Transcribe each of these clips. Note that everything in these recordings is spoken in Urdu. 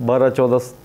12, 14,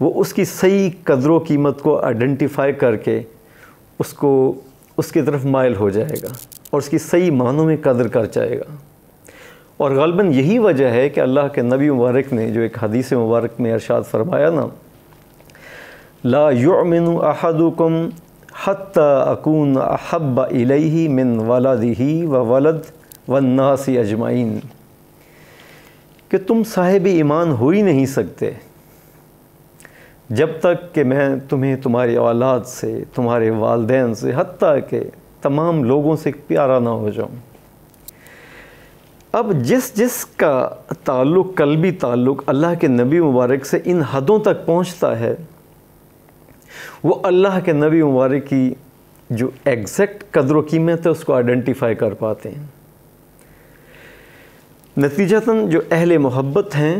وہ اس کی صحیح قدر و قیمت کو آئیڈینٹیفائی کر کے اس کی طرف مائل ہو جائے گا اور اس کی صحیح معنوں میں قدر کر جائے گا۔ اور غالباً یہی وجہ ہے کہ اللہ کے نبی مبارک نے جو ایک حدیث مبارک میں ارشاد فرمایا نا، لا یؤمن احدکم حتی اکون احب الیہ من ولدہ وولد والناس اجمعین، کہ تم صاحب ایمان ہو ہی نہیں سکتے جب تک کہ میں تمہیں تمہاری اولاد سے، تمہارے والدین سے، حتیٰ کہ تمام لوگوں سے پیارا نہ ہو جاؤں۔ اب جس کا تعلق، قلبی تعلق اللہ کے نبی مبارک سے ان حدوں تک پہنچتا ہے، وہ اللہ کے نبی مبارک کی جو ایگزیکٹ قدر و قیمت ہے اس کو آئیڈینٹیفائی کر پاتے ہیں۔ نتیجتاً جو اہل محبت ہیں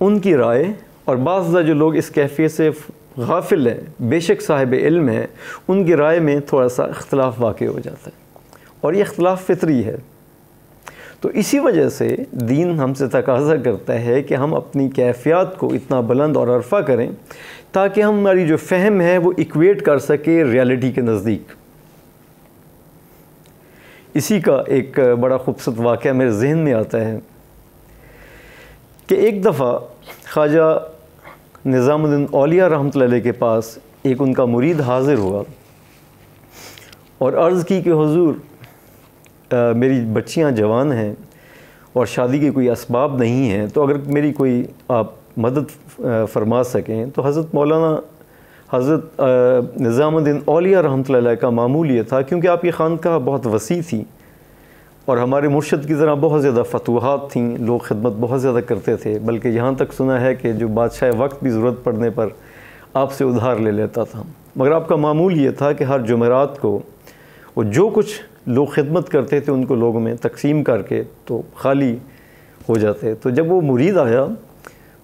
ان کی رائے، اور بعض جو لوگ اس کیفیت سے غافل ہیں، بے شک صاحب علم ہیں، ان کی رائے میں تھوڑا سا اختلاف واقع ہو جاتا ہے، اور یہ اختلاف فطری ہے۔ تو اسی وجہ سے دین ہم سے تقاضا کرتا ہے کہ ہم اپنی کیفیات کو اتنا بلند اور عرفہ کریں تاکہ ہماری جو فہم ہے وہ ایکویٹ کر سکے ریالٹی کے نزدیک۔ اسی کا ایک بڑا خوبصورت واقعہ میرے ذہن میں آتا ہے کہ ایک دفعہ خواجہ نظام الدین اولیاء رحمۃ اللہ علیہ کے پاس ایک ان کا مرید حاضر ہوا اور عرض کی کہ حضور میری بچیاں جوان ہیں اور شادی کے کوئی اسباب نہیں ہیں، تو اگر میری کوئی آپ مدد فرما سکیں۔ تو حضرت نظام الدین اولیاء رحمۃ اللہ علیہ کا معمول یہ تھا، کیونکہ آپ کی خانقاہ بہت وسیع تھی اور ہمارے مرشد کی طرح بہت زیادہ فتوحات تھیں، لوگ خدمت بہت زیادہ کرتے تھے، بلکہ یہاں تک سنا ہے کہ جو بادشاہ وقت بھی ضرورت پڑنے پر آپ سے ادھار لے لیتا تھا۔ مگر آپ کا معمول یہ تھا کہ ہر جمعرات کو وہ جو کچھ لوگ خدمت کرتے تھے ان کو لوگوں میں تقسیم کر کے تو خالی ہو جاتے۔ تو جب وہ مرید آیا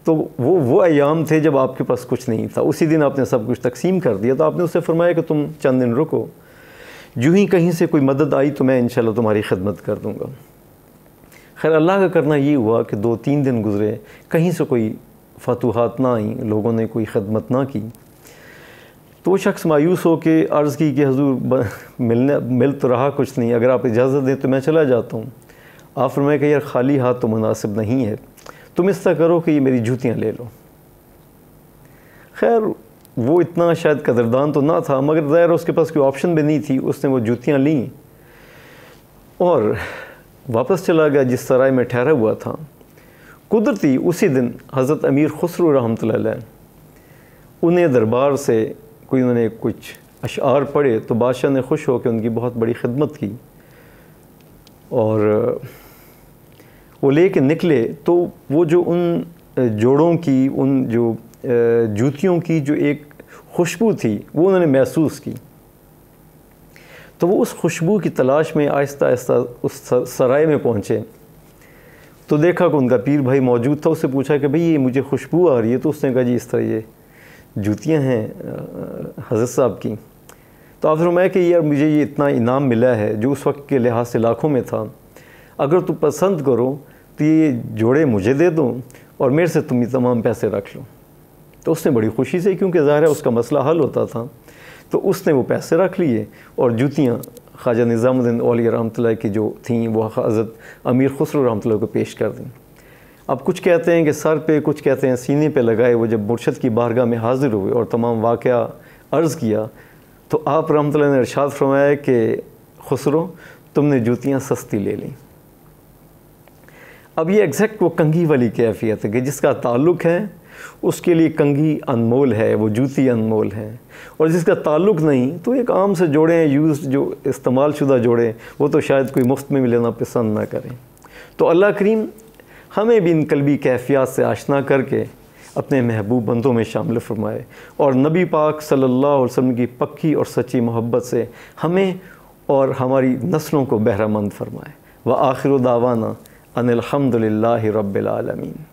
تو وہ ایام تھے جب آپ کے پاس کچھ نہیں تھا، اسی دن آپ نے سب کچھ تقسیم کر دیا۔ تو آپ نے اس سے فرمایا کہ تم چند دن رکو، جو ہی کہیں سے کوئی مدد آئی تو میں انشاءاللہ تمہاری خدمت کر دوں گا۔ خیر اللہ کا کرنا یہ ہوا کہ 2-3 دن گزرے، کہیں سے کوئی فتوحات نہ آئیں، لوگوں نے کوئی خدمت نہ کی۔ تو وہ شخص مایوس ہو کے عرض کی کہ حضور مل تو رہا کچھ نہیں، اگر آپ اجازت دیں تو میں چلا جاتا ہوں۔ آپ فرمایا کہ یار خالی ہاتھ تو مناسب نہیں ہے، تم اس طرح کرو کہ یہ میری جوتیاں لے لو۔ خیر وہ اتنا شاید قدردان تو نہ تھا، مگر ظاہر اس کے پاس کوئی آپشن بھی نہیں تھی، اس نے وہ جوتیاں لیں اور واپس چلا گیا جس سرائے میں ٹھہرا ہوا تھا۔ قدرتی اسی دن حضرت امیر خسرو رحمۃ اللہ علیہ انہیں دربار سے انہوں نے کچھ اشعار پڑھے، تو بادشاہ نے خوش ہو کے ان کی بہت بڑی خدمت کی اور وہ لے کے نکلے۔ تو وہ جو ان جوڑوں کی، ان جو جوتیوں کی جو ایک خوشبو تھی وہ انہوں نے محسوس کی، تو وہ اس خوشبو کی تلاش میں آہستہ آہستہ اس سرائے میں پہنچے۔ تو دیکھا کہ ان کا پیر بھائی موجود تھا، اس سے پوچھا کہ بھئی یہ مجھے خوشبو آ رہی ہے، تو اس نے کہا جی اس طرح یہ جوتیاں ہیں حضرت صاحب کی۔ تو آپ نے فرمایا کہ یار مجھے یہ اتنا انعام ملا ہے جو اس وقت کے لحاظ سے لاکھوں میں تھا، اگر تم پسند کرو تو یہ جوڑے مجھے دے دو اور میرے سے تم یہ تمام پیسے رکھ لو۔ تو اس نے بڑی خوشی سے، کیونکہ ظاہر ہے اس کا مسئلہ حل ہوتا تھا، تو اس نے وہ پیسے رکھ لیے اور جوتیاں خواجہ نظام الدین اولیاء رحمۃ اللہ کی جو تھیں وہ حضرت امیر خسرو رحمۃ اللہ کو پیش کر دیں۔ اب کچھ کہتے ہیں کہ سر پہ، کچھ کہتے ہیں سینے پہ لگائے۔ وہ جب مرشد کی بارگاہ میں حاضر ہوئے اور تمام واقعہ عرض کیا تو آپ رحمۃ اللہ نے ارشاد فرمایا کہ خسرو تم نے جوتیاں سستی لے لیں۔ اب یہ ایگزیکٹ وہ کنگھی والی کیفیت ہے کہ جس کا تعلق ہے اس کے لیے کنگھی انمول ہے، وہ جوتی انمول ہے، اور جس کا تعلق نہیں تو ایک عام سے جوڑے ہیں، یوز جو استعمال شدہ جوڑے، وہ تو شاید کوئی مفت میں لینا پسند نہ کریں۔ تو اللہ کریم ہمیں بھی ان قلبی کیفیات سے آشنا کر کے اپنے محبوب بندوں میں شامل فرمائے، اور نبی پاک صلی اللہ علیہ وسلم کی پکی اور سچی محبت سے ہمیں اور ہماری نسلوں کو بہرہ مند فرمائے۔ وآخر دعوانا ان الحمد للہ رب العالمین۔